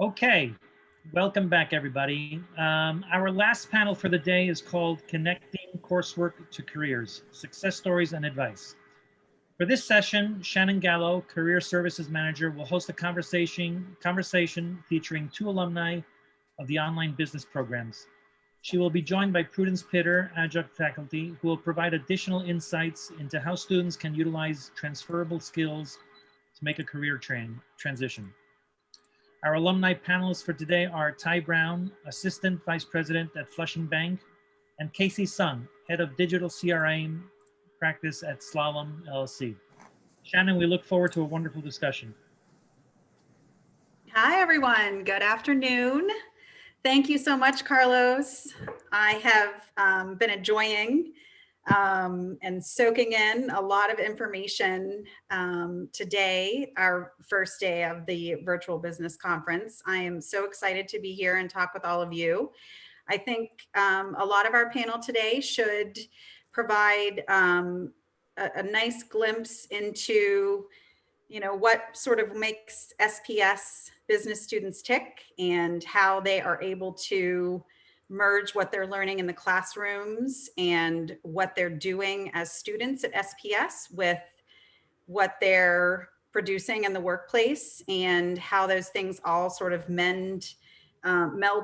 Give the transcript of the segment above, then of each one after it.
Okay, welcome back, everybody. Our last panel for the day is called Connecting Coursework to Careers, Success Stories and Advice. For this session, Shannon Gallo, Career Services Manager, will host a conversation featuring two alumni of the online business programs. She will be joined by Prudence Pitter, adjunct faculty, who will provide additional insights into how students can utilize transferable skills to make a career transition. Our alumni panelists for today are Ty Brown, Assistant Vice President at Flushing Bank, and Casey Sung, Head of Digital CRM Practice at Slalom LLC. Shannon, we look forward to a wonderful discussion. Hi, everyone. Good afternoon. Thank you so much, Carlos. I have been enjoying and soaking in a lot of information today, our first day of the virtual business conference. I am so excited to be here and talk with all of you. I think a lot of our panel today should provide a nice glimpse into what sort of makes SPS business students tick and how they are able to merge what they're learning in the classrooms and what they're doing as students at SPS with what they're producing in the workplace, and how those things all sort of meld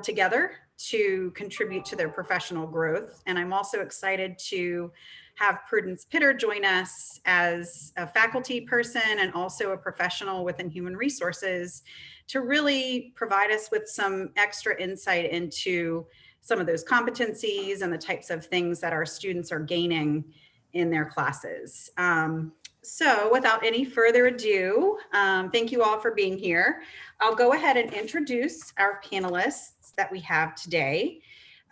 together to contribute to their professional growth. And I'm also excited to have Prudence Pitter join us as a faculty person and also a professional within human resources to really provide us with some extra insight into some of those competencies and the types of things that our students are gaining in their classes. So without any further ado, thank you all for being here. I'll go ahead and introduce our panelists that we have today.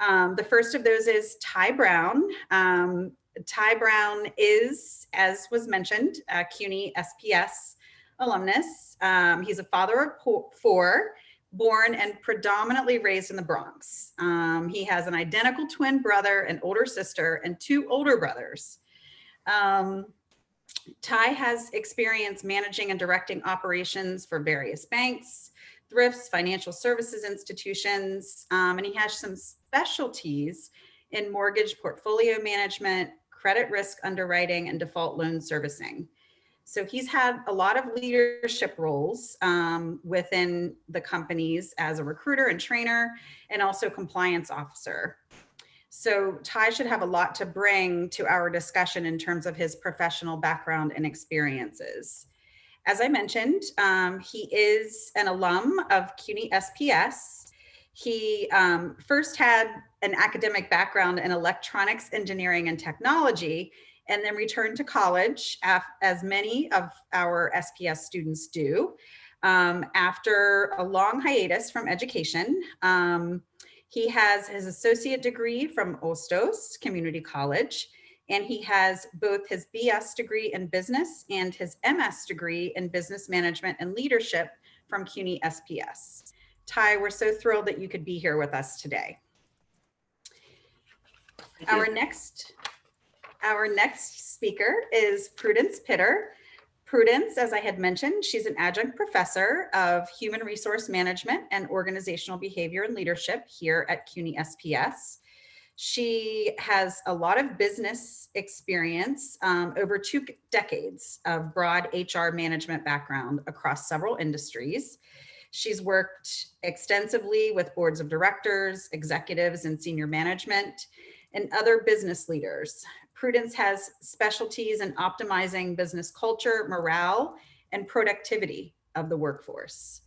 The first of those is Ty Brown. Ty Brown is, as was mentioned, a CUNY SPS alumnus. He's a father of four, born and predominantly raised in the Bronx. He has an identical twin brother, an older sister, and two older brothers. Ty has experience managing and directing operations for various banks, thrifts, financial services institutions, and he has some specialties in mortgage portfolio management, credit risk underwriting, and default loan servicing. So he's had a lot of leadership roles within the companies as a recruiter and trainer, and also compliance officer. So Ty should have a lot to bring to our discussion in terms of his professional background and experiences. As I mentioned, he is an alum of CUNY SPS. He first had an academic background in electronics, engineering, and technology, and then returned to college, as many of our SPS students do, after a long hiatus from education. He has his associate degree from Ostos Community College, and he has both his BS degree in business and his MS degree in business management and leadership from CUNY SPS. Ty, we're so thrilled that you could be here with us today. Our next speaker is Prudence Pitter. Prudence, as I had mentioned, she's an adjunct professor of human resource management and organizational behavior and leadership here at CUNY SPS. She has a lot of business experience, over 2 decades of broad HR management background across several industries. She's worked extensively with boards of directors, executives, and senior management, and other business leaders. Prudence has specialties in optimizing business culture, morale, and productivity of the workforce.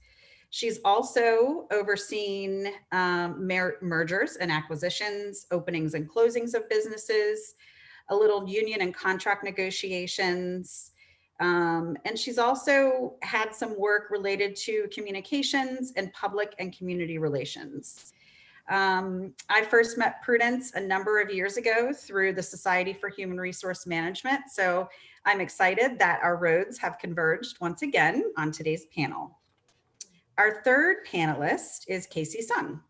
She's also overseen mergers and acquisitions, openings and closings of businesses, a little union and contract negotiations, and she's also had some work related to communications and public and community relations. I first met Prudence a number of years ago through the Society for Human Resource Management, so I'm excited that our roads have converged once again on today's panel. Our third panelist is Casey Sung.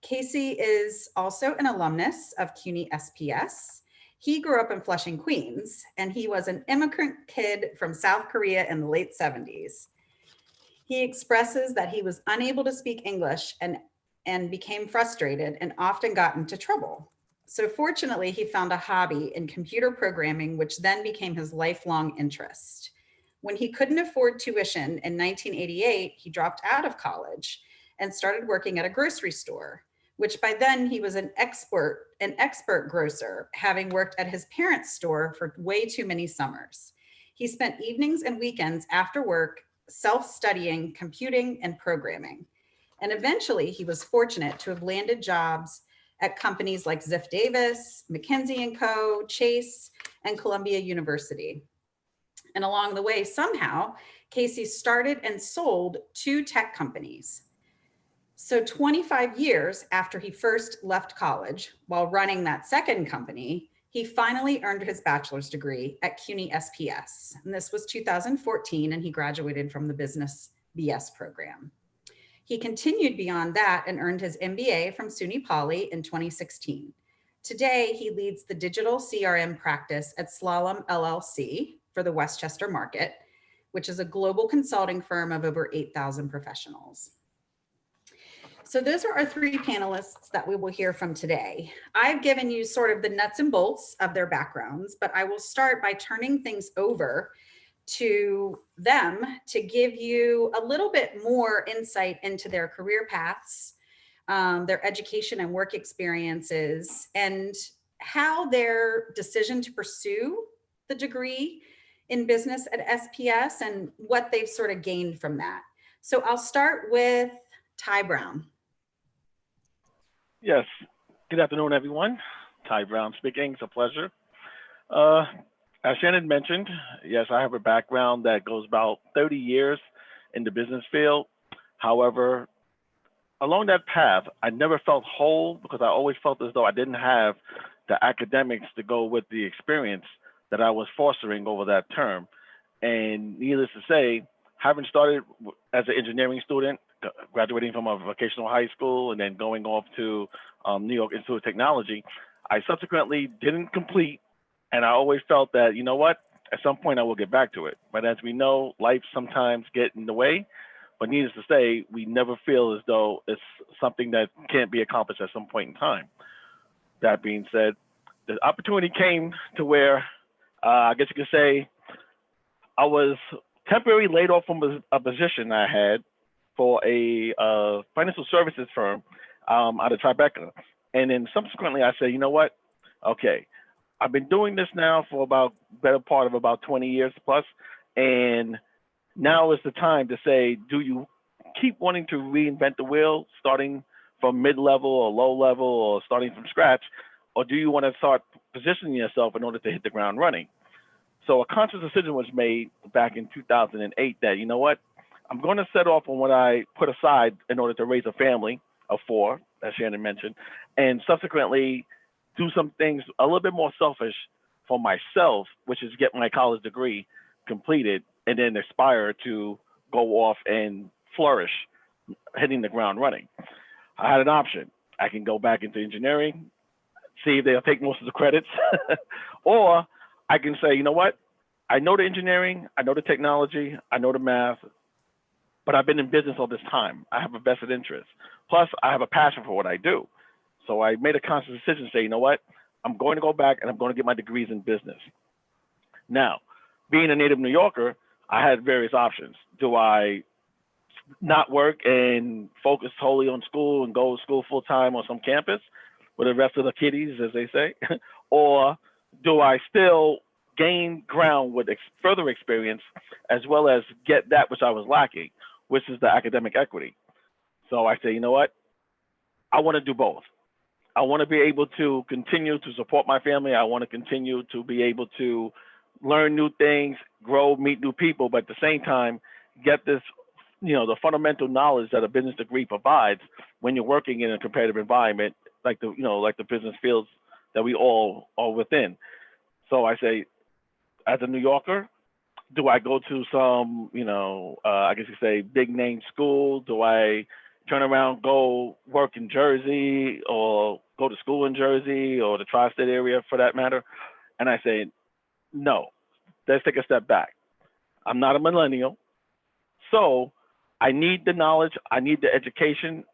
Casey is also an alumnus of CUNY SPS. He grew up in Flushing, Queens, and he was an immigrant kid from South Korea in the late 70s. He expresses that he was unable to speak English and became frustrated and often got into trouble. So fortunately, he found a hobby in computer programming, which then became his lifelong interest. When he couldn't afford tuition in 1988, he dropped out of college and started working at a grocery store, which by then he was an expert grocer, having worked at his parents' store for way too many summers. He spent evenings and weekends after work self-studying computing and programming. And eventually he was fortunate to have landed jobs at companies like Ziff Davis, McKinsey & Co., Chase, and Columbia University. And along the way, somehow, Casey started and sold 2 tech companies. So 25 years after he first left college, while running that second company, he finally earned his bachelor's degree at CUNY SPS. And this was 2014, and he graduated from the Business BS program. He continued beyond that and earned his MBA from SUNY Poly in 2016. Today, he leads the digital CRM practice at Slalom LLC for the Westchester market, which is a global consulting firm of over 8,000 professionals. So those are our 3 panelists that we will hear from today. I've given you sort of the nuts and bolts of their backgrounds, but I will start by turning things over to them to give you a little bit more insight into their career paths, their education and work experiences, and how their decision to pursue the degree in business at SPS and what they've sort of gained from that. So I'll start with Ty Brown. Yes, good afternoon, everyone. Ty Brown speaking, it's a pleasure. As Shannon mentioned, yes, I have a background that goes about 30 years in the business field. However, along that path, I never felt whole because I always felt as though I didn't have the academics to go with the experience that I was fostering over that term. And needless to say, having started as an engineering student, graduating from a vocational high school and then going off to New York Institute of Technology, I subsequently didn't complete. And I always felt that, you know what, at some point I will get back to it. But as we know, life sometimes gets in the way. But needless to say, we never feel as though it's something that can't be accomplished at some point in time. That being said, the opportunity came to where I guess you could say I was temporarily laid off from a position I had for a financial services firm out of Tribeca. And then subsequently I said, you know what? Okay, I've been doing this now for better part of about 20 years plus. And now is the time to say, do you keep wanting to reinvent the wheel, starting from mid-level or low level or starting from scratch? Or do you want to start positioning yourself in order to hit the ground running? So a conscious decision was made back in 2008 that, you know what, I'm going to set off on what I put aside in order to raise a family of 4, as Shannon mentioned, and subsequently do some things a little bit more selfish for myself, which is get my college degree completed and then aspire to go off and flourish, hitting the ground running. I had an option. I can go back into engineering, see if they'll take most of the credits, or I can say, you know what, I know the engineering, I know the technology, I know the math, but I've been in business all this time. I have a vested interest. Plus, I have a passion for what I do. So I made a conscious decision to say, you know what, I'm going to go back and I'm going to get my degrees in business. Now, being a native New Yorker, I had various options. Do I not work and focus totally on school and go to school full time on some campus with the rest of the kiddies, as they say? Or do I still gain ground with further experience as well as get that which I was lacking, which is the academic equity? So I say, you know what? I want to do both. I want to be able to continue to support my family. I want to continue to be able to learn new things, grow, meet new people, but at the same time, get this, the fundamental knowledge that a business degree provides when you're working in a competitive environment, like the business fields that we all are within. So I say, as a New Yorker, do I go to some, I guess you say big name school? Do I turn around, go work in Jersey or go to school in Jersey or the tri-state area for that matter? And I say, no, let's take a step back. I'm not a millennial. So I need the knowledge, I need the education,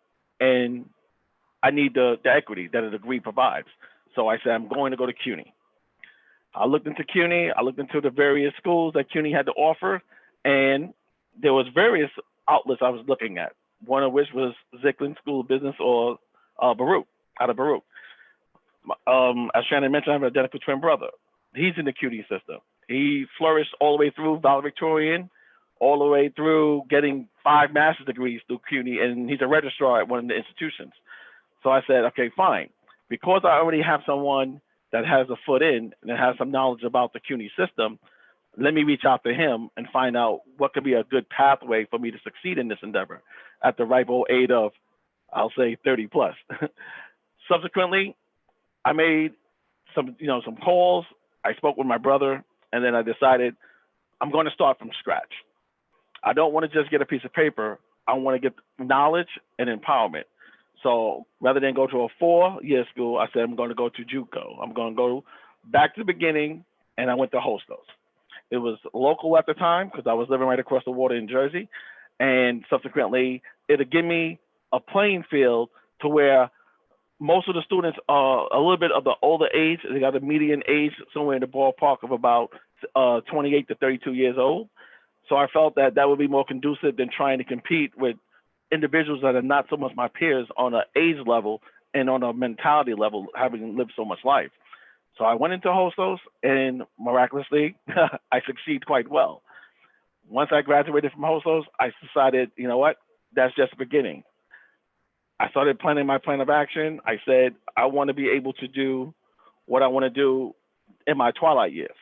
and I need the equity that a degree provides. So I said, I'm going to go to CUNY. I looked into CUNY, I looked into the various schools that CUNY had to offer, and there was various outlets I was looking at, one of which was Zicklin School of Business or Baruch, out of Baruch. As Shannon mentioned, I have an identical twin brother. He's in the CUNY system. He flourished all the way through valedictorian, all the way through getting 5 master's degrees through CUNY, and he's a registrar at one of the institutions. So I said, okay, fine. Because I already have someone that has a foot in and has some knowledge about the CUNY system, let me reach out to him and find out what could be a good pathway for me to succeed in this endeavor at the ripe old age of, I'll say 30 plus. Subsequently, I made some calls. I spoke with my brother, and then I decided I'm going to start from scratch. I don't want to just get a piece of paper. I want to get knowledge and empowerment. So rather than go to a 4-year school, I said I'm going to go to JUCO. I'm going to go back to the beginning, and I went to Hostos. It was local at the time because I was living right across the water in Jersey, and subsequently it'll give me a playing field to where most of the students are a little bit of the older age. They got a median age somewhere in the ballpark of about 28 to 32 years old. So I felt that that would be more conducive than trying to compete with individuals that are not so much my peers on an age level and on a mentality level, having lived so much life. So I went into Hostos, and miraculously, I succeed quite well. Once I graduated from Hostos, I decided, you know what, that's just the beginning. I started planning my plan of action. I said, I want to be able to do what I want to do in my twilight years,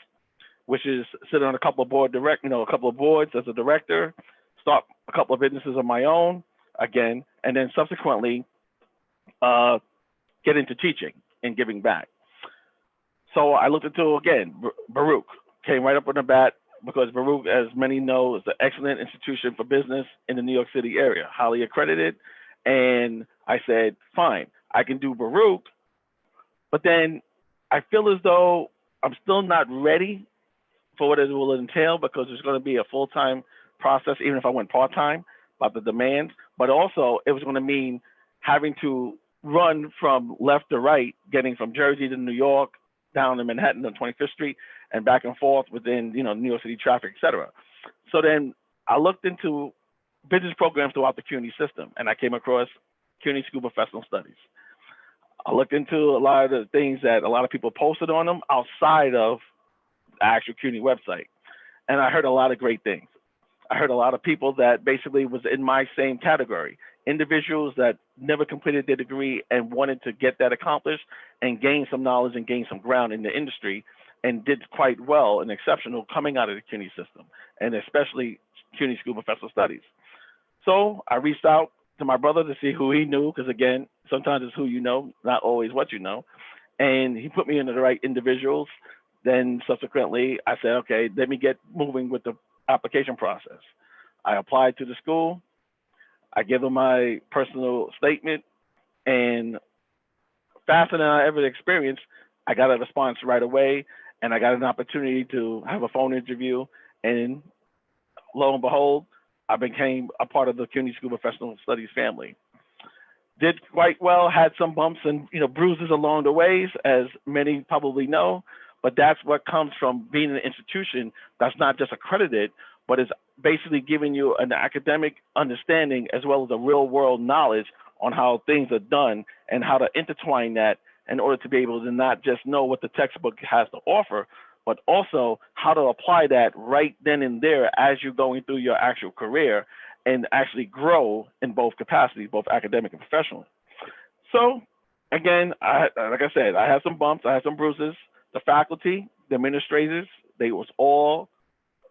which is sit on a couple of a couple of boards as a director, start a couple of businesses of my own again, and then subsequently get into teaching and giving back. So I looked into, again, Baruch, came right up on the bat because Baruch, as many know, is an excellent institution for business in the New York City area, highly accredited. And I said, fine, I can do Baruch, but then I feel as though I'm still not ready for what it will entail because there's going to be a full-time process, even if I went part-time, about the demands, but also it was going to mean having to run from left to right, getting from Jersey to New York, down to Manhattan on 25th Street, and back and forth within, New York City traffic, et cetera. So then I looked into business programs throughout the CUNY system, and I came across CUNY School of Professional Studies. I looked into a lot of the things that a lot of people posted on them outside of the actual CUNY website, and I heard a lot of great things. I heard a lot of people that basically was in my same category, individuals that never completed their degree and wanted to get that accomplished and gain some knowledge and gain some ground in the industry, and did quite well and exceptional coming out of the CUNY system, and especially CUNY School of Professional Studies. So I reached out to my brother to see who he knew, because again, sometimes it's who you know, not always what you know. And he put me into the right individuals. Then subsequently, I said, okay, let me get moving with the application process. I applied to the school. I gave them my personal statement, and faster than I ever experienced, I got a response right away, and I got an opportunity to have a phone interview, and lo and behold, I became a part of the CUNY School of Professional Studies family. Did quite well, had some bumps and bruises along the ways, as many probably know, but that's what comes from being an institution that's not just accredited, but is basically giving you an academic understanding as well as a real world knowledge on how things are done and how to intertwine that in order to be able to not just know what the textbook has to offer, but also how to apply that right then and there as you're going through your actual career and actually grow in both capacities, both academic and professional. So again, like I said, I had some bumps, I had some bruises. The faculty, the administrators, they was all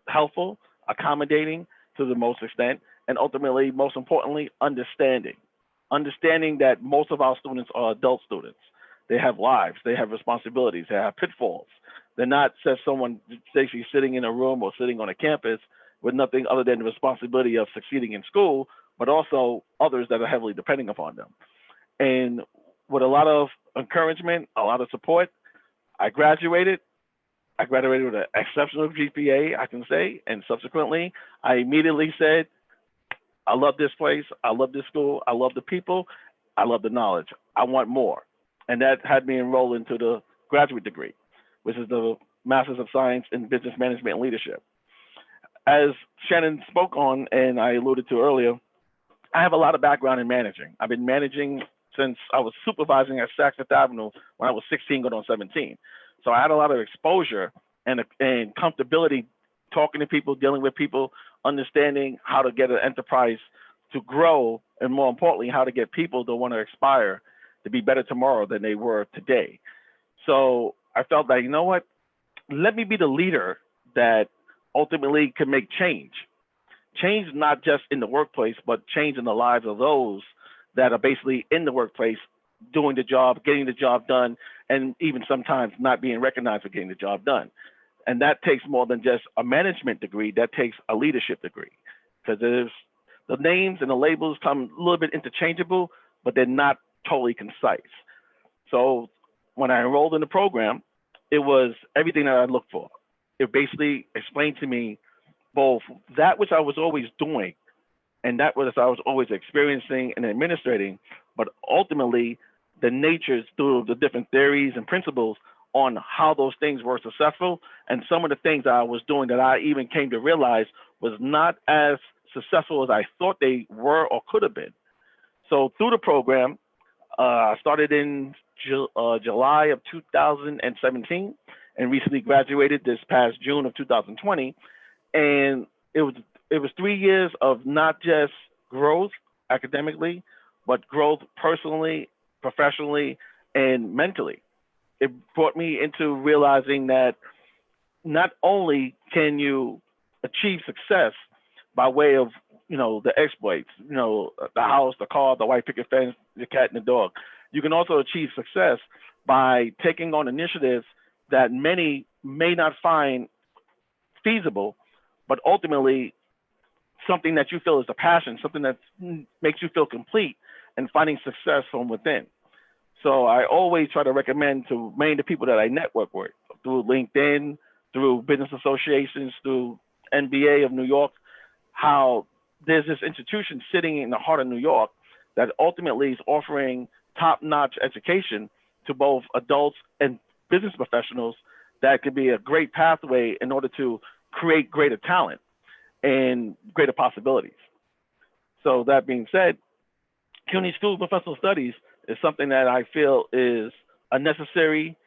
helpful, accommodating to the most extent, and ultimately, most importantly, understanding that most of our students are adult students. They have lives, they have responsibilities, they have pitfalls. They're not just someone basically sitting in a room or sitting on a campus with nothing other than the responsibility of succeeding in school, but also others that are heavily depending upon them. And with a lot of encouragement, a lot of support, I graduated with an exceptional GPA, I can say, and subsequently, I immediately said, I love this place. I love this school. I love the people. I love the knowledge. I want more. And that had me enroll into the graduate degree, which is the Master's of Science in Business Management and Leadership. As Shannon spoke on, and I alluded to earlier, I have a lot of background in managing. I've been managing since I was supervising at Saks Fifth Avenue when I was 16 going on 17. So I had a lot of exposure and comfortability talking to people, dealing with people, understanding how to get an enterprise to grow, and more importantly, how to get people to want to aspire to be better tomorrow than they were today. So I felt that, you know what, let me be the leader that ultimately can make change. Change not just in the workplace, but change in the lives of those that are basically in the workplace, doing the job, getting the job done, and even sometimes not being recognized for getting the job done. And that takes more than just a management degree, that takes a leadership degree. Because there's the names and the labels come a little bit interchangeable, but they're not totally concise. So when I enrolled in the program, it was everything that I looked for. It basically explained to me both that which I was always doing and that which I was always experiencing and administrating, but ultimately the natures through the different theories and principles on how those things were successful, and some of the things that I was doing that I even came to realize was not as successful as I thought they were or could have been. So through the program, I started in July of 2017 and recently graduated this past June of 2020. And it was 3 years of not just growth academically, but growth personally, professionally, and mentally. It brought me into realizing that not only can you achieve success by way of, the exploits, the house, the car, the white picket fence, the cat and the dog. You can also achieve success by taking on initiatives that many may not find feasible, but ultimately something that you feel is a passion, something that makes you feel complete, and finding success from within. So I always try to recommend to many of the people that I network with through LinkedIn, through business associations, through NBA of New York, how there's this institution sitting in the heart of New York that ultimately is offering top-notch education to both adults and business professionals that could be a great pathway in order to create greater talent and greater possibilities. So that being said, CUNY School of Professional Studies is something that I feel is a necessary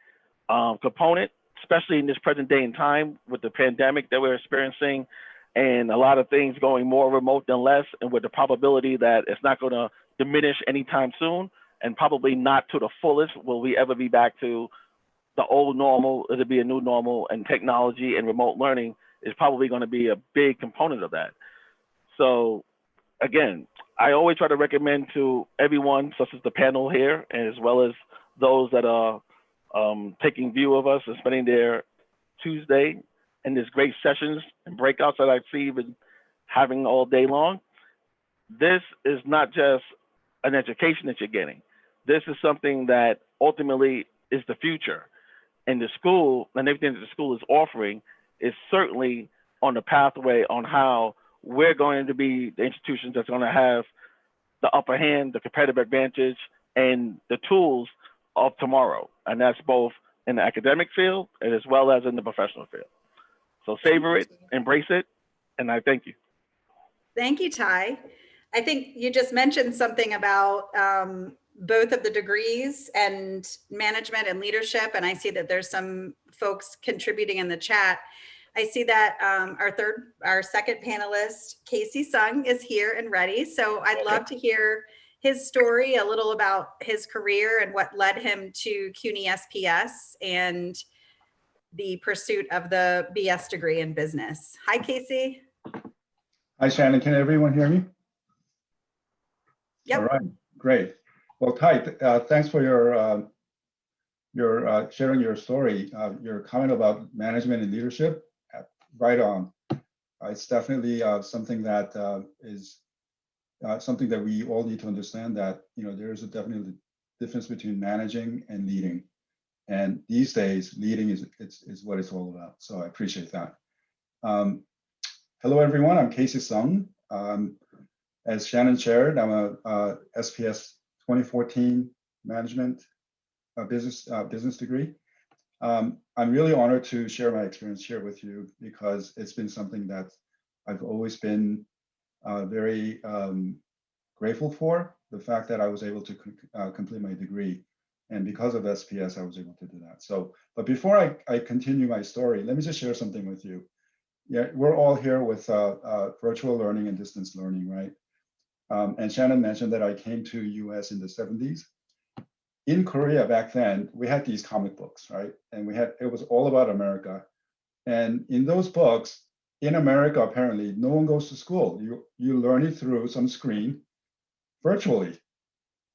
component, especially in this present day and time with the pandemic that we're experiencing and a lot of things going more remote than less, and with the probability that it's not going to diminish anytime soon, and probably not to the fullest will we ever be back to the old normal. It'll be a new normal, and technology and remote learning is probably going to be a big component of that. So again, I always try to recommend to everyone, such as the panel here, as well as those that are taking view of us and spending their Tuesday in these great sessions and breakouts that I see been having all day long. This is not just an education that you're getting. This is something that ultimately is the future. And the school and everything that the school is offering is certainly on the pathway on how we're going to be the institutions that's going to have the upper hand, the competitive advantage, and the tools of tomorrow. And that's both in the academic field and as well as in the professional field. So savor it, embrace it, and I thank you. Thank you, Ty. I think you just mentioned something about both of the degrees and management and leadership. And I see that there's some folks contributing in the chat. I see that our second panelist, Casey Sung, is here and ready. So I'd love to hear his story, a little about his career and what led him to CUNY SPS and the pursuit of the BS degree in business. Hi, Casey. Hi, Shannon. Can everyone hear me? Yep. All right, great. Well, Ty, thanks for your sharing your story. Your comment about management and leadership, right on. It's definitely something that is something that we all need to understand, that there is a definitely difference between managing and leading. And these days, leading is what it's all about. So I appreciate that. Hello, everyone. I'm Casey Sung. As Shannon shared, I'm a SPS 2014 management business degree. I'm really honored to share my experience here with you because it's been something that I've always been very grateful for, the fact that I was able to complete my degree. And because of SPS, I was able to do that. So, but before I continue my story, let me just share something with you. Yeah, we're all here with virtual learning and distance learning, right? And Shannon mentioned that I came to US in the 70s. In Korea back then, we had these comic books, right? And it was all about America. And in those books, in America, apparently, no one goes to school. You learn it through some screen virtually.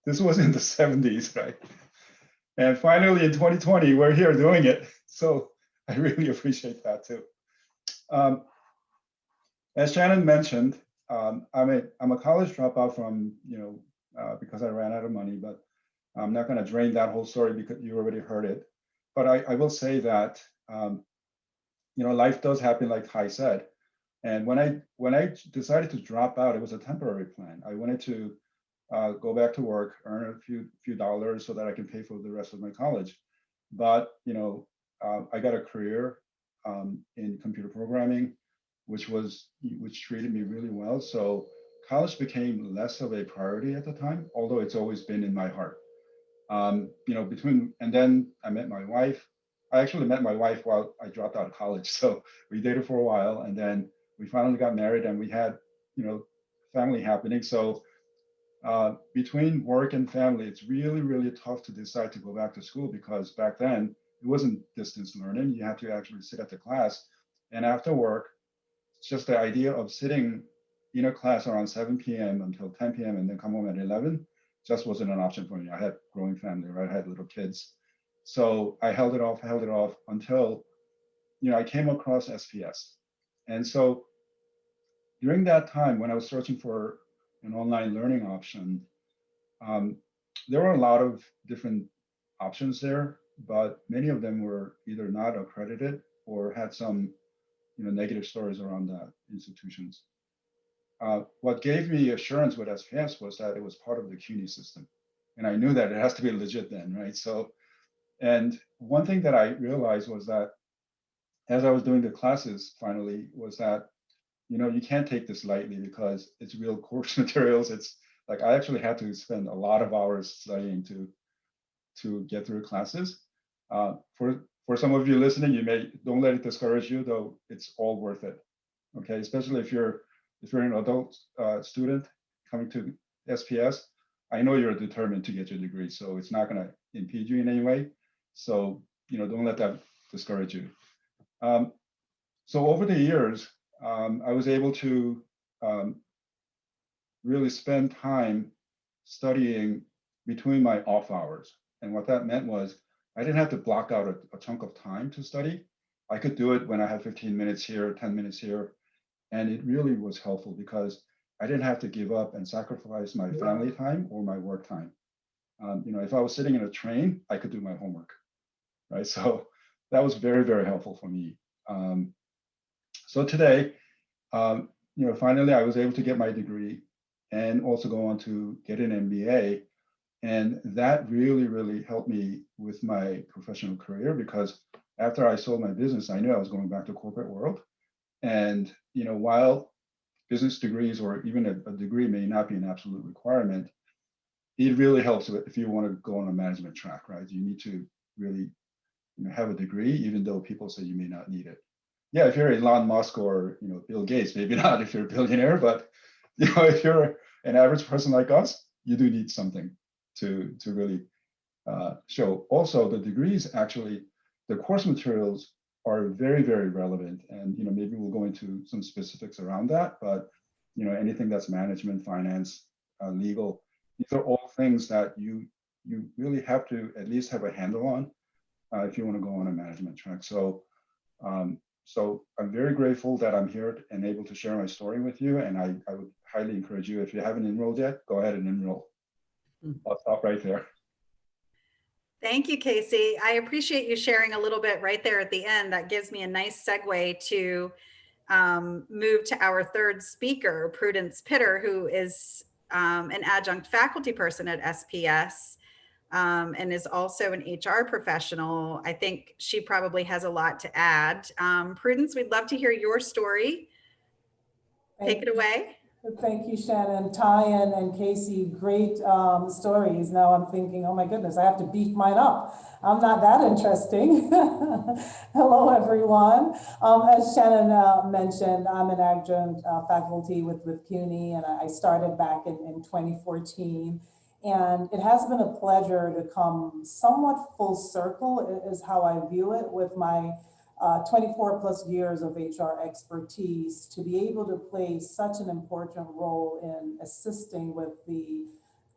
This was in the 70s, right? And finally, in 2020, we're here doing it. So I really appreciate that too. As Shannon mentioned, I'm a college dropout from, because I ran out of money, but I'm not going to drain that whole story because you already heard it. But I will say that, life does happen, like Kai said. And when I decided to drop out, it was a temporary plan. I wanted to go back to work, earn a few dollars so that I can pay for the rest of my college. But I got a career in computer programming, which treated me really well. So college became less of a priority at the time, although it's always been in my heart. And then I met my wife. I actually met my wife while I dropped out of college. So we dated for a while, and then we finally got married, and we had, family happening. So between work and family, it's really, really tough to decide to go back to school because back then it wasn't distance learning. You had to actually sit at the class. And after work, it's just the idea of sitting in a class around 7 p.m. until 10 p.m. and then come home at 11 just wasn't an option for me. I had a growing family, right? I had little kids. So I held it off until, I came across SPS. And so during that time, when I was searching for an online learning option, there were a lot of different options there, but many of them were either not accredited or had some negative stories around the institutions. What gave me assurance with SPS was that it was part of the CUNY system. And I knew that it has to be legit then, right? So, and one thing that I realized was that as I was doing the classes finally was that, you can't take this lightly because it's real course materials. It's like, I actually had to spend a lot of hours studying to get through classes. For some of you listening, don't let it discourage you, though it's all worth it. Okay, especially if you're an adult student coming to SPS, I know you're determined to get your degree, so it's not going to impede you in any way. So don't let that discourage you. So over the years, I was able to really spend time studying between my off hours, and what that meant was I didn't have to block out a chunk of time to study. I could do it when I had 15 minutes here, 10 minutes here. And it really was helpful because I didn't have to give up and sacrifice my family time or my work time. If I was sitting in a train, I could do my homework, right? So that was very, very helpful for me. So today, finally, I was able to get my degree and also go on to get an MBA. And that really, really helped me with my professional career because after I sold my business, I knew I was going back to corporate world. And while business degrees or even a degree may not be an absolute requirement, it really helps if you want to go on a management track, right? You need to really have a degree, even though people say you may not need it. Yeah, if you're Elon Musk or Bill Gates, maybe not if you're a billionaire, but if you're an average person like us, you do need something to really show. Also, the degrees actually, the course materials are very, very relevant. And maybe we'll go into some specifics around that, but anything that's management, finance, legal, these are all things that you really have to at least have a handle on if you want to go on a management track. So so I'm very grateful that I'm here and able to share my story with you. And I would highly encourage you, if you haven't enrolled yet, go ahead and enroll. I'll stop right there. Thank you, Casey. I appreciate you sharing a little bit right there at the end. That gives me a nice segue to move to our third speaker, Prudence Pitter, who is an adjunct faculty person at SPS and is also an HR professional. I think she probably has a lot to add. Prudence, we'd love to hear your story. Take it away. Thank you, Shannon. Ty and Casey, great stories. Now I'm thinking, oh my goodness, I have to beef mine up. I'm not that interesting. Hello, everyone. As Shannon mentioned, I'm an adjunct faculty with CUNY, and I started back in 2014. And it has been a pleasure to come somewhat full circle, is how I view it, with my 24 plus years of HR expertise, to be able to play such an important role in assisting with the,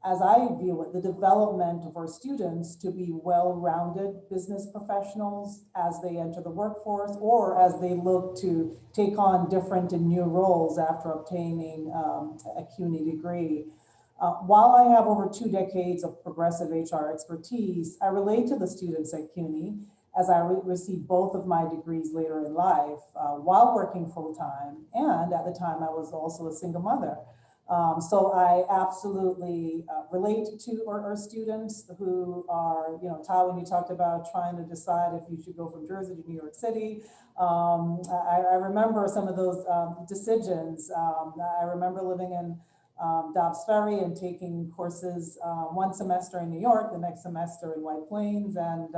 as I view it, the development of our students to be well-rounded business professionals as they enter the workforce, or as they look to take on different and new roles after obtaining a CUNY degree. While I have over 2 decades of progressive HR expertise, I relate to the students at CUNY, as I received both of my degrees later in life while working full-time, and at the time I was also a single mother. So I absolutely relate to our students who are, you know, Ty, when you talked about trying to decide if you should go from Jersey to New York City, I remember some of those decisions. I remember living in Dobbs Ferry and taking courses one semester in New York, the next semester in White Plains, and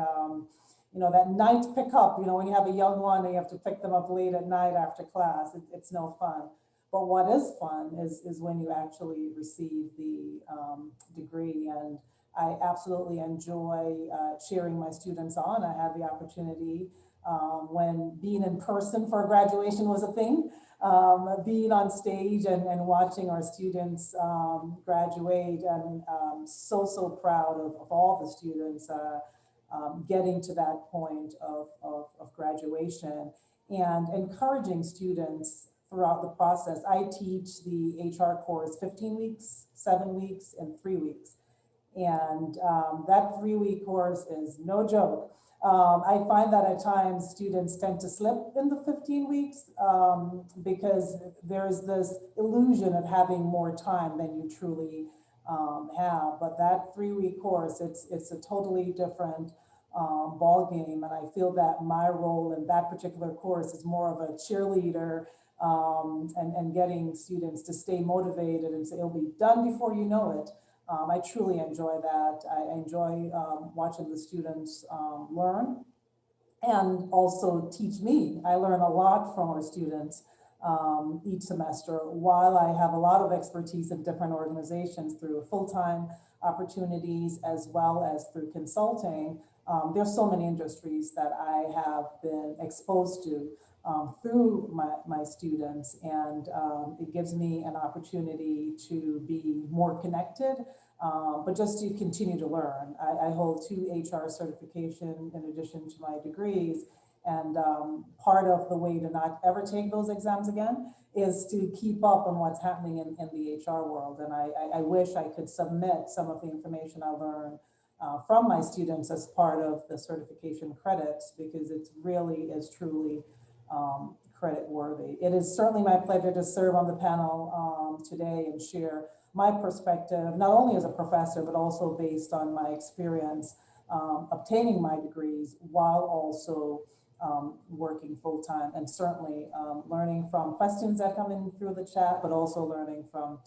you know, that night pickup, you know, when you have a young one and you have to pick them up late at night after class, it's no fun. But what is fun is when you actually receive the degree. And I absolutely enjoy cheering my students on. I had the opportunity when being in person for graduation was a thing, being on stage and watching our students graduate, and so proud of all the students getting to that point of graduation, and encouraging students throughout the process. I teach the HR course 15 weeks, 7 weeks, and 3 weeks. And that 3-week course is no joke. I find that at times students tend to slip in the 15 weeks because there's this illusion of having more time than you truly have. But that 3-week course, it's a totally different ball game. And I feel that my role in that particular course is more of a cheerleader and getting students to stay motivated and say, it'll be done before you know it. I truly enjoy that. I enjoy watching the students learn and also teach me. I learn a lot from our students each semester. While I have a lot of expertise in different organizations through full-time opportunities as well as through consulting, there's so many industries that I have been exposed to through my students, and it gives me an opportunity to be more connected, but just to continue to learn. I hold 2 HR certification in addition to my degrees, and part of the way to not ever take those exams again is to keep up on what's happening in the HR world. And I wish I could submit some of the information I learned from my students as part of the certification credits, because it really is truly credit worthy. It is certainly my pleasure to serve on the panel today and share my perspective, not only as a professor, but also based on my experience obtaining my degrees while also working full-time, and certainly learning from questions that come in through the chat, but also learning from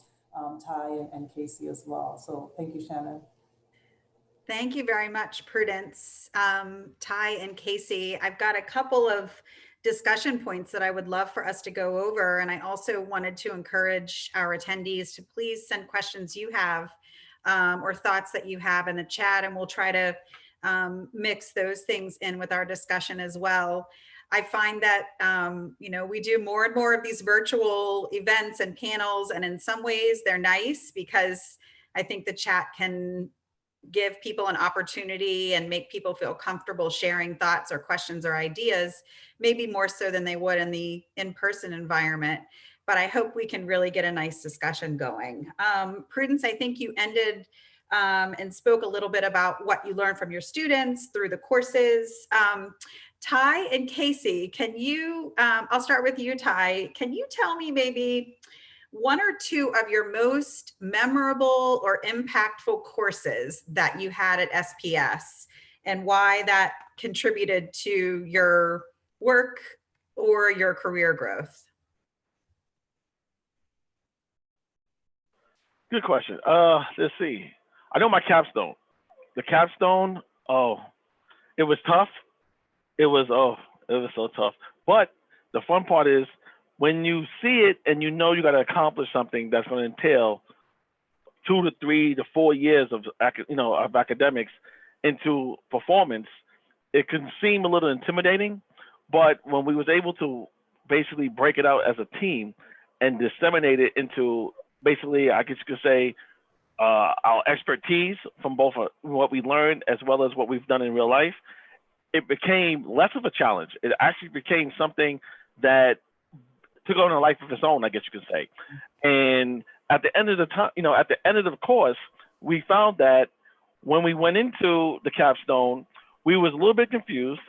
Ty and Casey as well. So thank you, Shannon. Thank you very much, Prudence. Ty and Casey, I've got a couple of discussion points that I would love for us to go over. And I also wanted to encourage our attendees to please send questions you have or thoughts that you have in the chat, and we'll try to mix those things in with our discussion as well. I find that, you know, we do more and more of these virtual events and panels, and in some ways they're nice because I think the chat can give people an opportunity and make people feel comfortable sharing thoughts or questions or ideas, maybe more so than they would in the in-person environment. But I hope we can really get a nice discussion going. Prudence, I think you ended and spoke a little bit about what you learned from your students through the courses. Ty and Casey, can you, I'll start with you, Ty. Can you tell me maybe one or two of your most memorable or impactful courses that you had at SPS and why that contributed to your work or your career growth? Good question. Let's see. I know my capstone. The capstone, oh, it was tough. It was so tough. But the fun part is when you see it and you know you got to accomplish something that's going to entail 2 to 3 to 4 years of academics into performance, it can seem a little intimidating. But when we was able to basically break it out as a team and disseminate it into basically, I guess you could say, our expertise from both what we learned as well as what we've done in real life, it became less of a challenge. It actually became something that took on a life of its own, I guess you could say. And at the end of the time, at the end of the course, we found that when we went into the capstone, we was a little bit confused.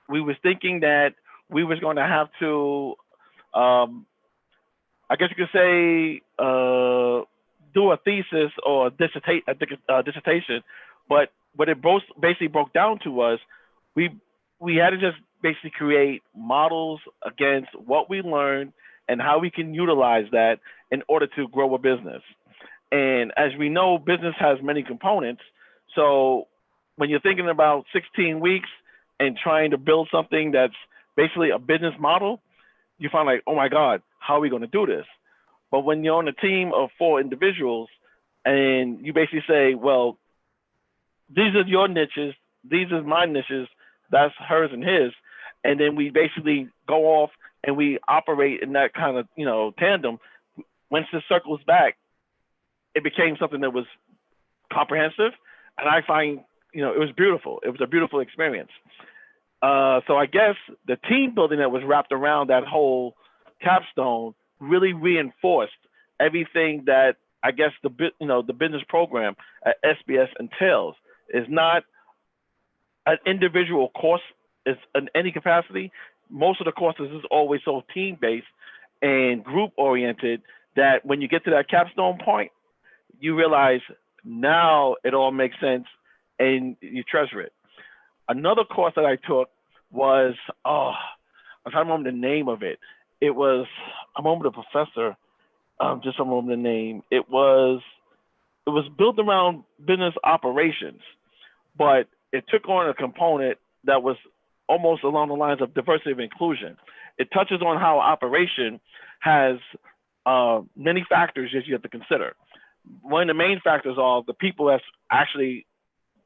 We was thinking that we was going to have to, I guess you could say, do a thesis or a dissertation, but what it basically broke down to was we had to just basically create models against what we learned and how we can utilize that in order to grow a business. And as we know, business has many components. So when you're thinking about 16 weeks and trying to build something that's basically a business model, you find like, oh my God, how are we going to do this? But when you're on a team of 4 individuals and you basically say, well, these are your niches, these are my niches, that's hers and his. And then we basically go off and we operate in that kind of, tandem. Once it circles back, it became something that was comprehensive. And I find, it was beautiful. It was a beautiful experience. So I guess the team building that was wrapped around that whole capstone really reinforced everything that I guess the business program at SBS entails. Is not an individual course is in any capacity. Most of the courses is always so team-based and group-oriented that when you get to that capstone point, you realize now it all makes sense and you treasure it. Another course that I took was, I'm trying to remember the name of it. It was, I remember the professor, just remember the name. It was built around business operations, but it took on a component that was almost along the lines of diversity and inclusion. It touches on how operation has many factors that you have to consider. One of the main factors are the people that's actually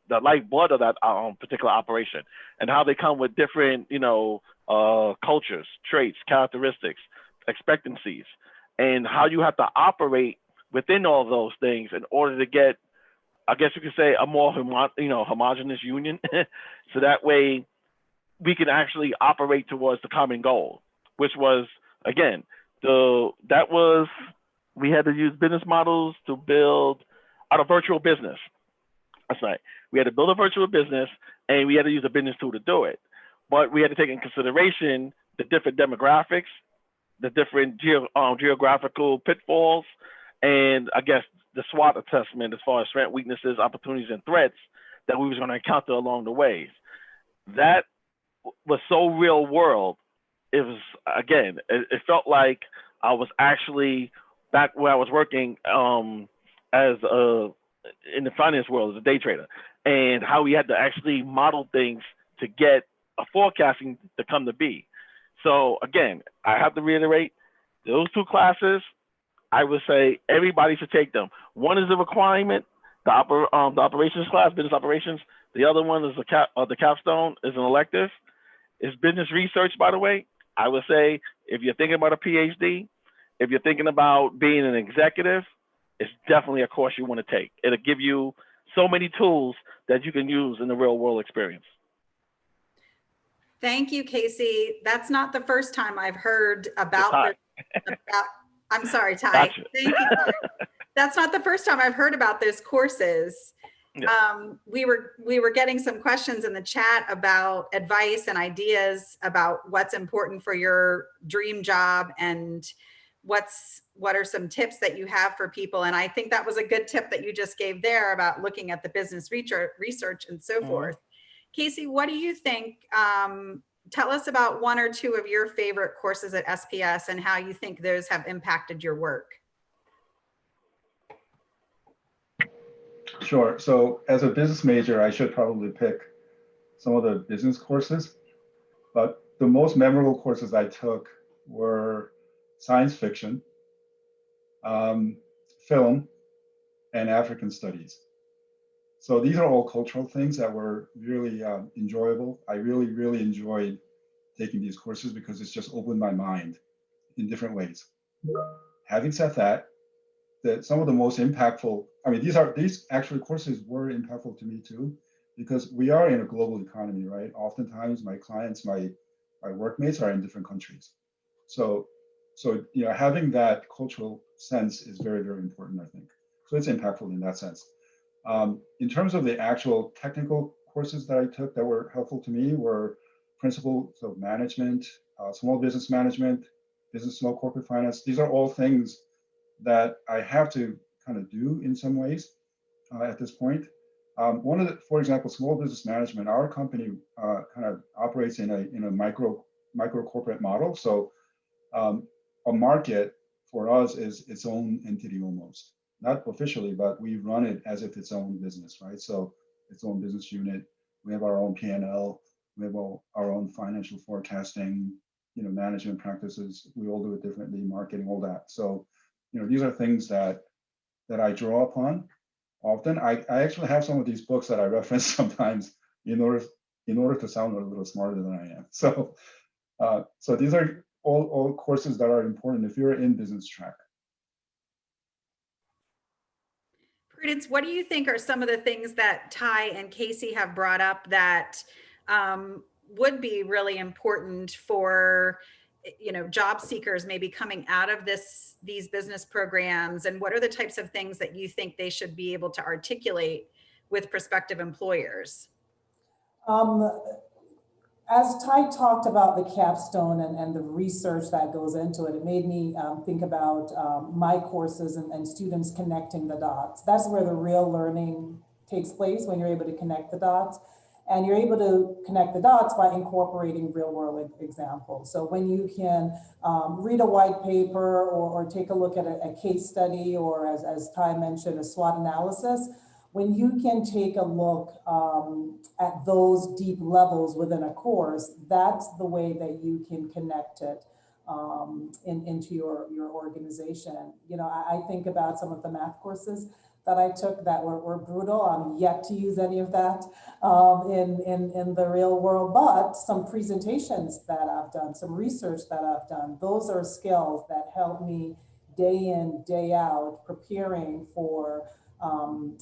the lifeblood of that particular operation and how they come with different, cultures, traits, characteristics, expectancies, and how you have to operate within all those things in order to get, I guess you could say, a more homogenous union. So that way we can actually operate towards the common goal, which was, again, we had to use business models to build out a virtual business. That's right. We had to build a virtual business and we had to use a business tool to do it. But we had to take in consideration the different demographics, the different geographical pitfalls, and I guess the SWOT assessment as far as strengths, weaknesses, opportunities, and threats that we was going to encounter along the way. That was so real world. It was, again, it felt like I was actually back where I was working in the finance world as a day trader, and how we had to actually model things to get a forecasting to come to be. So again, I have to reiterate, those 2 classes, I would say everybody should take them. One is a requirement, the operations class, business operations. The other one is the capstone is an elective. It's business research, by the way. I would say if you're thinking about a PhD, if you're thinking about being an executive, it's definitely a course you want to take. It'll give you so many tools that you can use in the real world experience. Thank you, Casey. That's not the first time I've heard about I'm sorry, Ty. Gotcha. Thank you. That's not the first time I've heard about those courses. We were getting some questions in the chat about advice and ideas about what's important for your dream job and what are some tips that you have for people. And I think that was a good tip that you just gave there about looking at the business research and so forth. Casey, what do you think? Tell us about one or two of your favorite courses at SPS and how you think those have impacted your work. Sure. So as a business major, I should probably pick some of the business courses, but the most memorable courses I took were science fiction, film, and African studies. So these are all cultural things that were really enjoyable. I really enjoyed taking these courses because it's just opened my mind in different ways. Having said that, some of the most impactful, I mean, these actually courses were impactful to me too, because we are in a global economy, right? Oftentimes my clients, my workmates are in different countries. So having that cultural sense is very important, I think. So it's impactful in that sense. In terms of the actual technical courses that I took that were helpful to me were principles of management, small business management, business small corporate finance. These are all things that I have to kind of do in some ways at this point. For example, small business management, our company kind of operates in a micro corporate model. So a market for us is its own entity almost. Not officially, but we run it as if it's own business, right? So its own business unit. We have our own P&L. We have our own financial forecasting, management practices. We all do it differently, marketing, all that. So, these are things that I draw upon often. I actually have some of these books that I reference sometimes in order to sound a little smarter than I am. So, so these are all courses that are important if you're in business track. Prudence, what do you think are some of the things that Ty and Casey have brought up that would be really important for job seekers maybe coming out of these business programs? And what are the types of things that you think they should be able to articulate with prospective employers? As Ty talked about the capstone and the research that goes into it, it made me think about my courses and students connecting the dots. That's where the real learning takes place, when you're able to connect the dots. And you're able to connect the dots by incorporating real world examples. So when you can read a white paper or take a look at a case study, or as Ty mentioned, a SWOT analysis, when you can take a look at those deep levels within a course, that's the way that you can connect it into your organization. I think about some of the math courses that I took that were brutal. I'm yet to use any of that in the real world, but some presentations that I've done, some research that I've done, those are skills that help me day in, day out, preparing for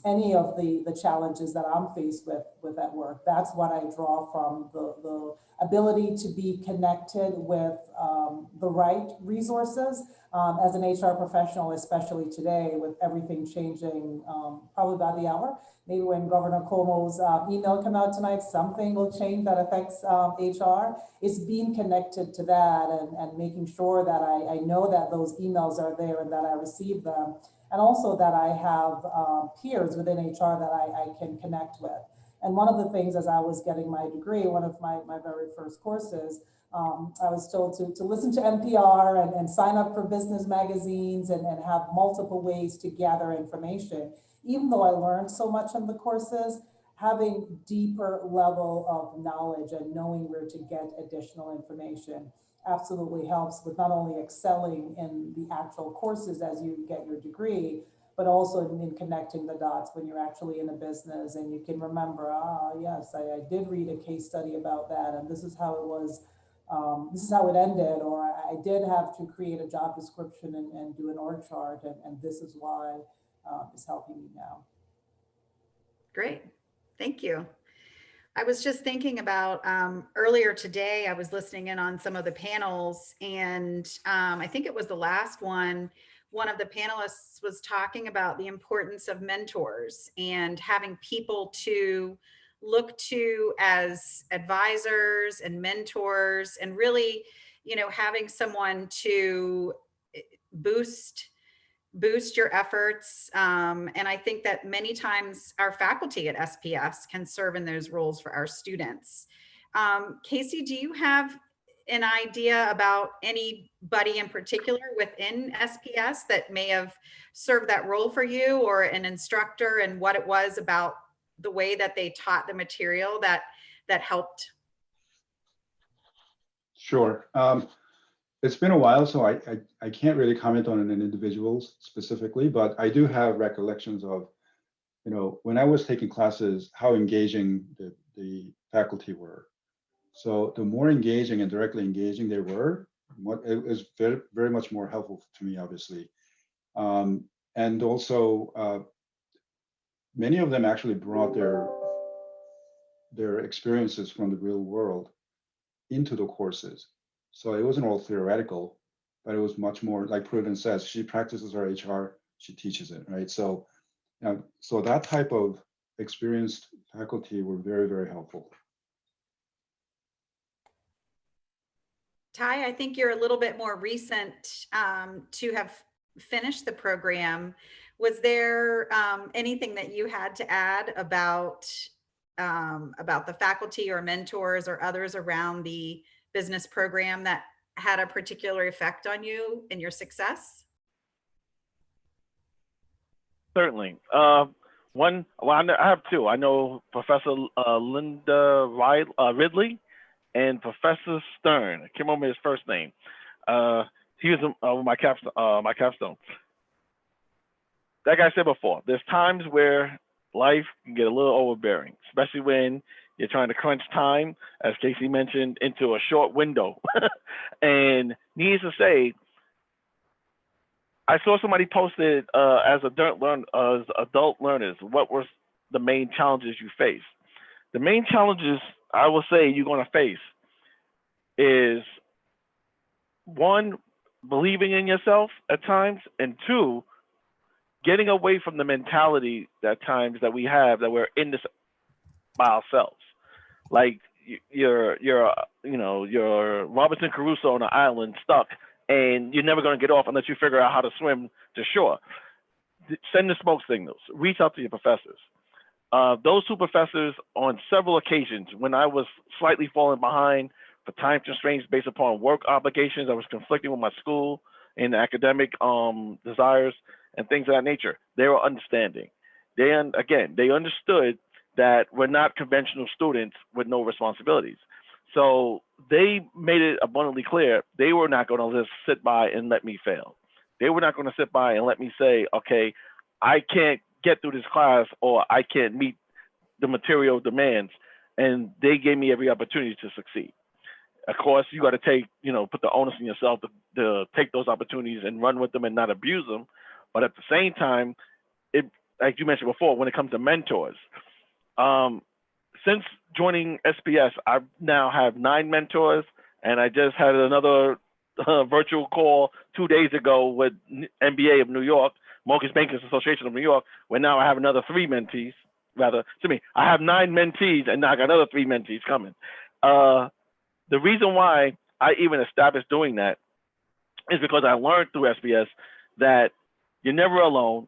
any of the challenges that I'm faced with at work. That's what I draw from the ability to be connected with the right resources as an HR professional, especially today with everything changing probably by the hour. Maybe when Governor Cuomo's email come out tonight, something will change that affects HR. It's being connected to that and making sure that I know that those emails are there and that I receive them. And also that I have peers within HR that I can connect with. And one of the things, as I was getting my degree, one of my very first courses, I was told to listen to NPR and sign up for business magazines and have multiple ways to gather information. Even though I learned so much in the courses, having deeper level of knowledge and knowing where to get additional information absolutely helps with not only excelling in the actual courses as you get your degree, but also in connecting the dots when you're actually in a business and you can remember, yes, I did read a case study about that, and this is how it was, this is how it ended, or I did have to create a job description and do an org chart, and this is why it's helping me now. Great, thank you. I was just thinking about earlier today, I was listening in on some of the panels, and I think it was the last one one of the panelists was talking about the importance of mentors and having people to look to as advisors and mentors, and really, you know, having someone to boost your efforts. And I think that many times our faculty at SPS can serve in those roles for our students. Casey, do you have an idea about anybody in particular within SPS that may have served that role for you, or an instructor, and what it was about the way that they taught the material that helped? Sure. It's been a while, so I can't really comment on an individual specifically, but I do have recollections of, you know, when I was taking classes, how engaging the faculty were. So the more engaging and directly engaging they were, it was very, very much more helpful to me, obviously. And also, many of them actually brought their experiences from the real world into the courses. So it wasn't all theoretical, but it was much more, like Prudence says, she practices her HR, she teaches it, right? So, so that type of experienced faculty were very, very helpful. Ty, I think you're a little bit more recent to have finished the program. Was there anything that you had to add about the faculty or mentors or others around the business program that had a particular effect on you and your success? Certainly. One, well, I have two. I know Professor Linda Ridley and Professor Stern. I can't remember his first name. He was my capstone. Like I said before, there's times where life can get a little overbearing, especially when you're trying to crunch time, as Casey mentioned, into a short window. And needless to say, I saw somebody posted as adult learners, what were the main challenges you face? The main challenges I will say you're going to face is, one, believing in yourself at times, and two, getting away from the mentality at times that we have that we're in this by ourselves. Like you're Robinson Crusoe on an island stuck, and you're never going to get off unless you figure out how to swim to shore. Send the smoke signals. Reach out to your professors. Those two professors, on several occasions, when I was slightly falling behind for time constraints based upon work obligations, I was conflicting with my school and academic desires and things of that nature, they were understanding. They understood that we're not conventional students with no responsibilities. So they made it abundantly clear they were not going to just sit by and let me fail. They were not going to sit by and let me say, okay, I can't get through this class, or I can't meet the material demands. And they gave me every opportunity to succeed. Of course, you got to put the onus on yourself to take those opportunities and run with them and not abuse them. But at the same time, like you mentioned before, when it comes to mentors, since joining SPS, I now have 9 mentors, and I just had another virtual call 2 days ago with MBA of New York, Mortgage Bankers Association of New York, where now I have another 3 mentees. I have 9 mentees, and now I got another 3 mentees coming. The reason why I even established doing that is because I learned through SPS that you're never alone.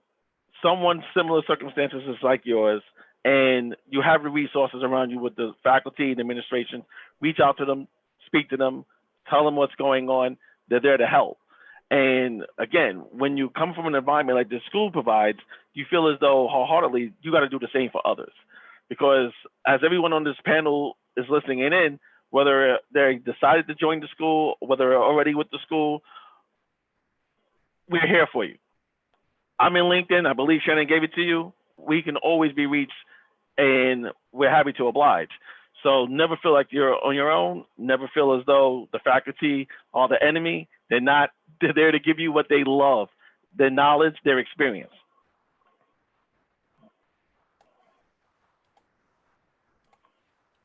Someone similar circumstances is like yours, and you have the resources around you with the faculty and administration. Reach out to them, speak to them, tell them what's going on. They're there to help. And again, when you come from an environment like this school provides, you feel as though wholeheartedly you got to do the same for others. Because as everyone on this panel is listening in, whether they decided to join the school, whether they're already with the school, we're here for you. I'm in LinkedIn. I believe Shannon gave it to you. We can always be reached, and we're happy to oblige. So never feel like you're on your own. Never feel as though the faculty are the enemy. They're not. They're there to give you what they love, their knowledge, their experience.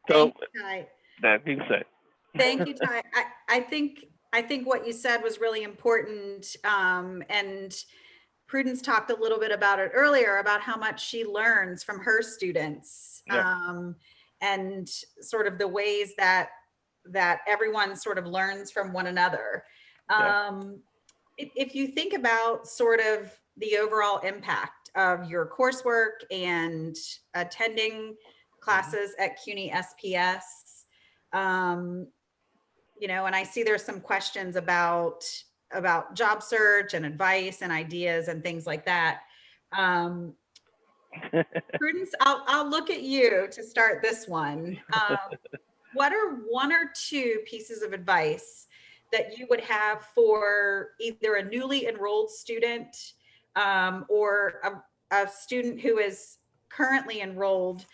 So Thank you, Ty. that being said. Thank you, Ty. I think I think what you said was really important. And Prudence talked a little bit about it earlier, about how much she learns from her students, and sort of the ways that everyone sort of learns from one another. If you think about sort of the overall impact of your coursework and attending classes at CUNY SPS, you know, and I see there's some questions about job search and advice and ideas and things like that. Prudence, I'll look at you to start this one. What are one or two pieces of advice that you would have for either a newly enrolled student, or a student who is currently enrolled,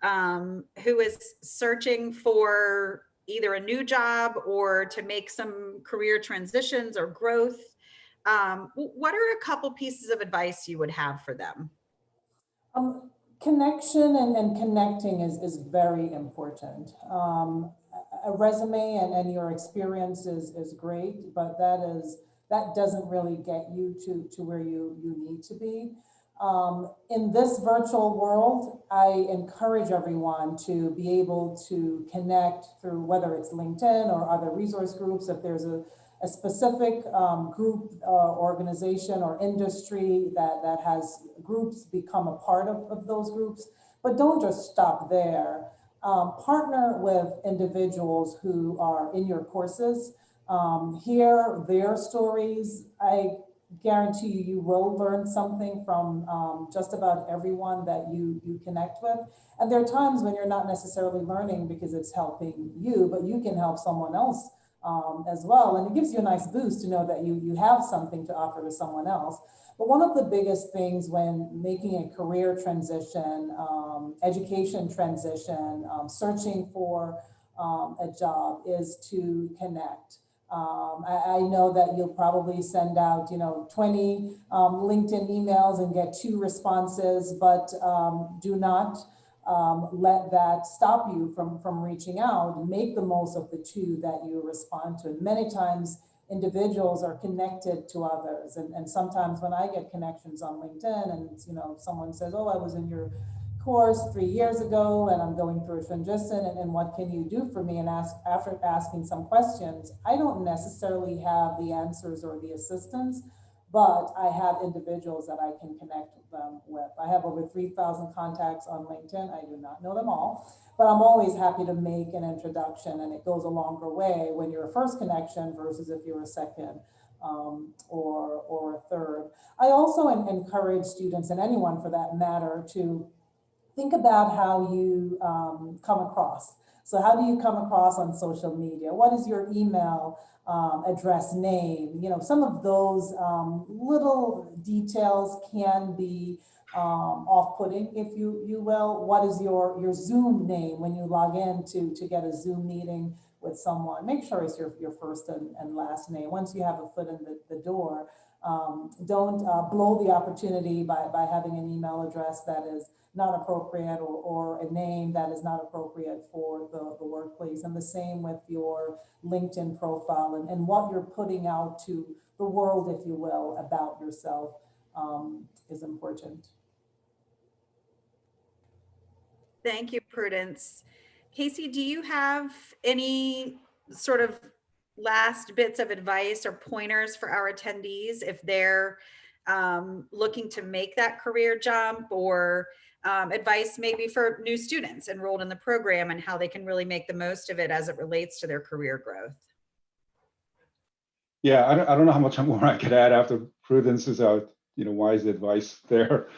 who is searching for either a new job or to make some career transitions or growth? What are a couple pieces of advice you would have for them? Connection and connecting is very important. A resume and your experience is great, but that doesn't really get you to where you need to be. In this virtual world, I encourage everyone to be able to connect through, whether it's LinkedIn or other resource groups. If there's a specific group, organization, or industry that has groups, become a part of those groups. But don't just stop there. Partner with individuals who are in your courses. Hear their stories. I guarantee you will learn something from just about everyone that you connect with. And there are times when you're not necessarily learning because it's helping you, but you can help someone else as well. And it gives you a nice boost to know that you have something to offer to someone else. But one of the biggest things when making a career transition, education transition, searching for a job is to connect. I know that you'll probably send out, 20 LinkedIn emails and get 2 responses, but do not let that stop you from reaching out. Make the most of the 2 that you respond to. And many times individuals are connected to others. And sometimes when I get connections on LinkedIn and, someone says, oh, I was in your course 3 years ago and I'm going through a transition and what can you do for me? And after asking some questions, I don't necessarily have the answers or the assistance, but I have individuals that I can connect them with. I have over 3,000 contacts on LinkedIn. I do not know them all, but I'm always happy to make an introduction, and it goes a longer way when you're a first connection versus if you're a second or a third. I also encourage students, and anyone for that matter, to think about how you come across. So how do you come across on social media? What is your email address, name? Some of those little details can be off-putting, if you will. What is your Zoom name when you log in to get a Zoom meeting with someone? Make sure it's your first and last name. Once you have a foot in the door, don't blow the opportunity by having an email address that is not appropriate or a name that is not appropriate for the workplace. And the same with your LinkedIn profile and what you're putting out to the world, if you will, about yourself is important. Thank you, Prudence. Casey, do you have any sort of last bits of advice or pointers for our attendees if they're looking to make that career jump, or advice maybe for new students enrolled in the program and how they can really make the most of it as it relates to their career growth? Yeah, I don't know how much more I could add after Prudence's wise advice there.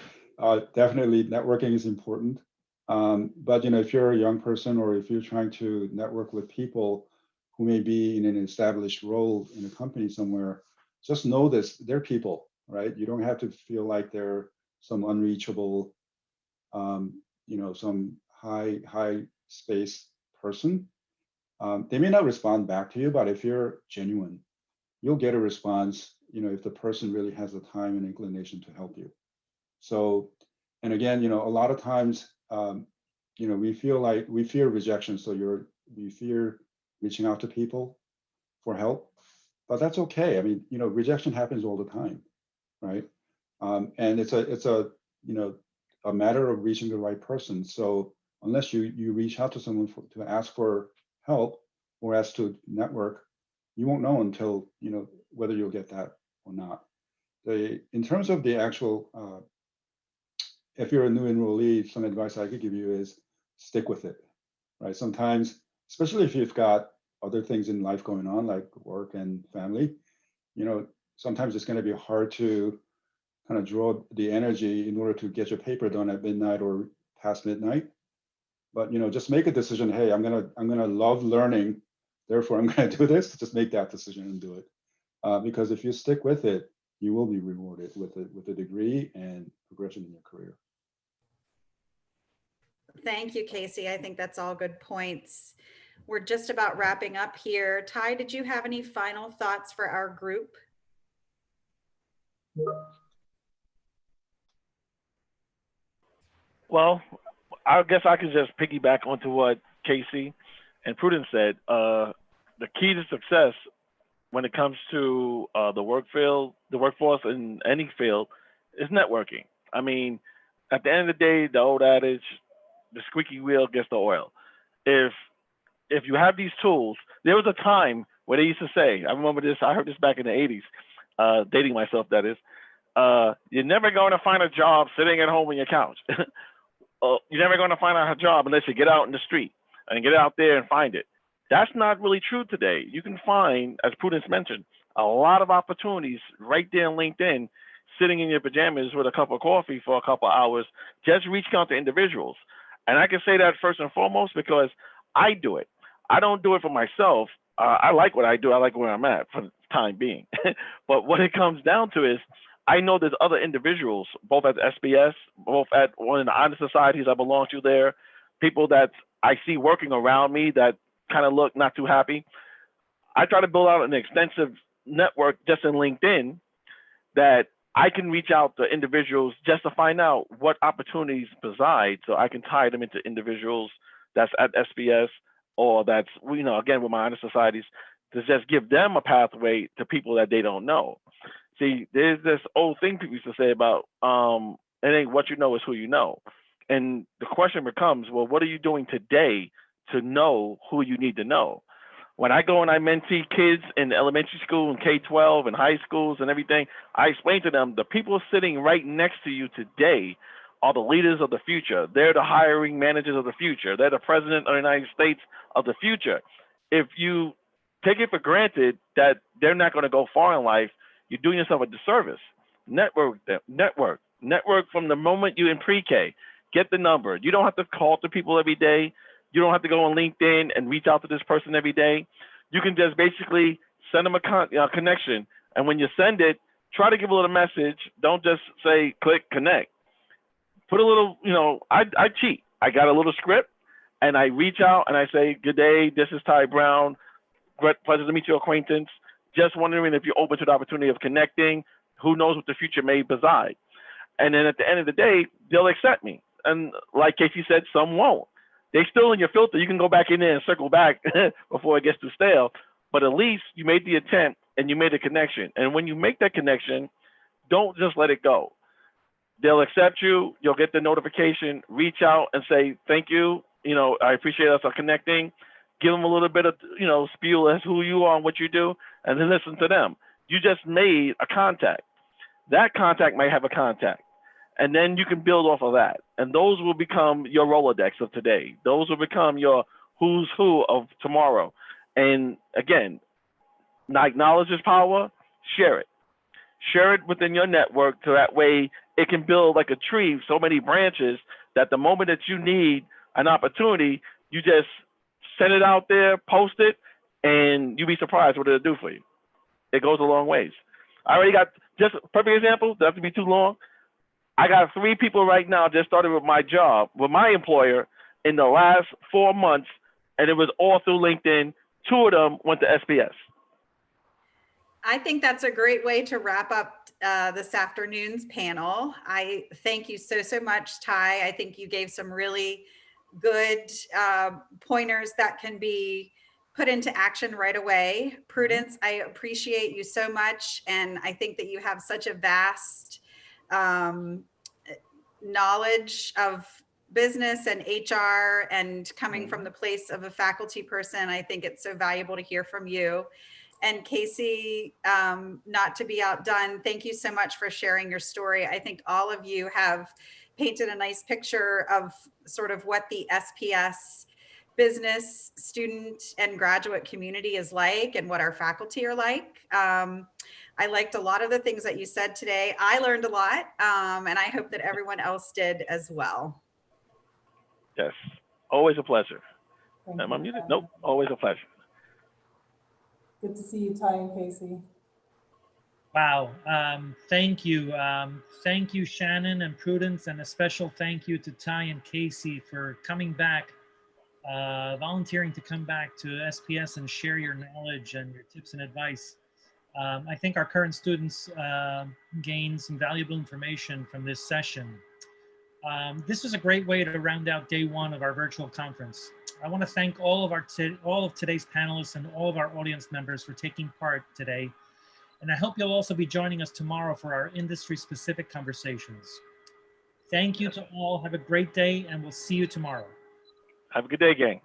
Definitely networking is important. But if you're a young person or if you're trying to network with people who may be in an established role in a company somewhere, just know this, they're people, right? You don't have to feel like they're some unreachable, some high space person. They may not respond back to you, but if you're genuine, you'll get a response, if the person really has the time and inclination to help you. So, and again, a lot of times, we fear rejection. So we fear reaching out to people for help. but that's okay. I mean, rejection happens all the time, right? And it's a a matter of reaching the right person. So unless you reach out to someone to ask for help or ask to network, you won't know until whether you'll get that or not. In terms of the actual, if you're a new enrollee, some advice I could give you is stick with it, right? Sometimes, especially if you've got other things in life going on, like work and family, sometimes it's going to be hard to kind of draw the energy in order to get your paper done at midnight or past midnight. But just make a decision. Hey, I'm gonna love learning, therefore I'm gonna do this. Just make that decision and do it. Because if you stick with it, you will be rewarded with a degree and progression in your career. Thank you, Casey. I think that's all good points. We're just about wrapping up here. Ty, did you have any final thoughts for our group? Well, I guess I could just piggyback onto what Casey and Prudence said. The key to success when it comes to the workforce in any field is networking. I mean, at the end of the day, the old adage, the squeaky wheel gets the oil. If you have these tools, there was a time where they used to say, I remember this, I heard this back in the 80s, dating myself, that is, you're never going to find a job sitting at home on your couch. You're never going to find a job unless you get out in the street and get out there and find it. That's not really true today. You can find, as Prudence mentioned, a lot of opportunities right there on LinkedIn, sitting in your pajamas with a cup of coffee for a couple of hours, just reaching out to individuals. And I can say that first and foremost because I do it. I don't do it for myself. I like what I do. I like where I'm at for the time being. But what it comes down to is I know there's other individuals, both at SBS, both at one of the honor societies I belong to there, people that I see working around me that kind of look not too happy. I try to build out an extensive network just in LinkedIn that I can reach out to individuals just to find out what opportunities reside, so I can tie them into individuals that's at SBS or that's, again, with my honor societies, to just give them a pathway to people that they don't know. See, there's this old thing people used to say about, it ain't what you know, is who you know. And the question becomes, well, what are you doing today to know who you need to know? When I go and I mentee kids in elementary school and K-12 and high schools and everything, I explain to them the people sitting right next to you today are the leaders of the future. They're the hiring managers of the future. They're the president of the United States of the future. If you take it for granted that they're not going to go far in life, you're doing yourself a disservice. Network from the moment you're in pre-K. Get the number. You don't have to call to people every day. You don't have to go on LinkedIn and reach out to this person every day. You can just basically send them a connection. And when you send it, try to give a little message. Don't just say, click, connect. Put a little, I cheat. I got a little script and I reach out and I say, good day, this is Ty Brown. Great pleasure to meet your acquaintance. Just wondering if you're open to the opportunity of connecting. Who knows what the future may reside. And then at the end of the day, they'll accept me. And like Casey said, some won't. They're still in your filter. You can go back in there and circle back before it gets too stale. But at least you made the attempt and you made a connection. And when you make that connection, don't just let it go. They'll accept you. You'll get the notification. Reach out and say, thank you. I appreciate us connecting. Give them a little bit of, spiel as who you are and what you do, and then listen to them. You just made a contact. That contact might have a contact. And then you can build off of that. And those will become your Rolodex of today. Those will become your who's who of tomorrow. And again, like knowledge is power, share it. Share it within your network so that way it can build like a tree, so many branches that the moment that you need an opportunity, you just send it out there, post it, and you'll be surprised what it'll do for you. It goes a long ways. I already got just a perfect example, doesn't have to be too long. I got 3 people right now just started with my job, with my employer in the last 4 months, and it was all through LinkedIn. 2 of them went to SBS. I think that's a great way to wrap up this afternoon's panel. I thank you so much, Ty. I think you gave some really good pointers that can be put into action right away. Prudence, I appreciate you so much. And I think that you have such a vast knowledge of business and HR, and coming from the place of a faculty person, I think it's so valuable to hear from you. And Casey, not to be outdone, thank you so much for sharing your story. I think all of you have painted a nice picture of sort of what the SPS business student and graduate community is like and what our faculty are like. I liked a lot of the things that you said today. I learned a lot, and I hope that everyone else did as well. Yes, always a pleasure. Thank Am I you. muted? Nope, always a pleasure. Good to see you, Ty and Casey. Wow. Thank you. Thank you, Shannon and Prudence, and a special thank you to Ty and Casey for coming back, volunteering to come back to SPS and share your knowledge and your tips and advice. I think our current students gained some valuable information from this session. This was a great way to round out day one of our virtual conference. I want to thank all of today's panelists and all of our audience members for taking part today. And I hope you'll also be joining us tomorrow for our industry-specific conversations. Thank you to all. Have a great day, and we'll see you tomorrow. Have a good day, gang.